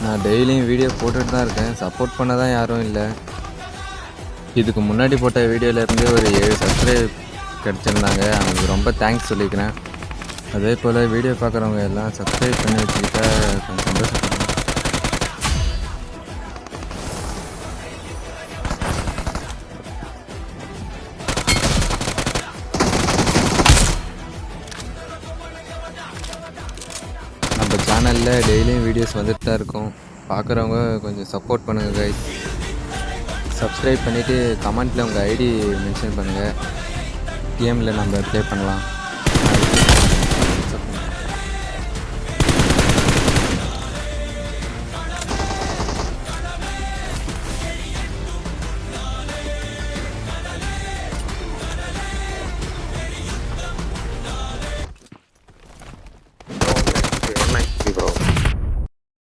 நான் டெய்லியும் வீடியோ போட்டுட்டு தான் இருக்கேன். சப்போர்ட் பண்ண தான் யாரும் இல்லை. இதுக்கு முன்னாடி போட்ட வீடியோலேருந்து ஒரு 7 சப்ஸ்கிரைப் கிடச்சிருந்தாங்க. அவங்களுக்கு ரொம்ப தேங்க்ஸ் சொல்லிக்கிறேன். அதே போல் வீடியோ பார்க்குறவங்க எல்லாம் சப்ஸ்கிரைப் பண்ணி வச்சுக்கிட்டா கொஞ்சம் சந்தோஷப்படுறேன். நம்ம சேனலில் டெய்லியும் வீடியோஸ் வந்துட்டு தான் இருக்கும். பார்க்குறவங்க கொஞ்சம் சப்போர்ட் பண்ணுங்கள் கைஸ். சப்ஸ்கிரைப் பண்ணிவிட்டு கமெண்ட்டில் உங்கள் ஐடி மென்ஷன் பண்ணுங்கள். கேமில் நம்ம ப்ளே பண்ணலாம்.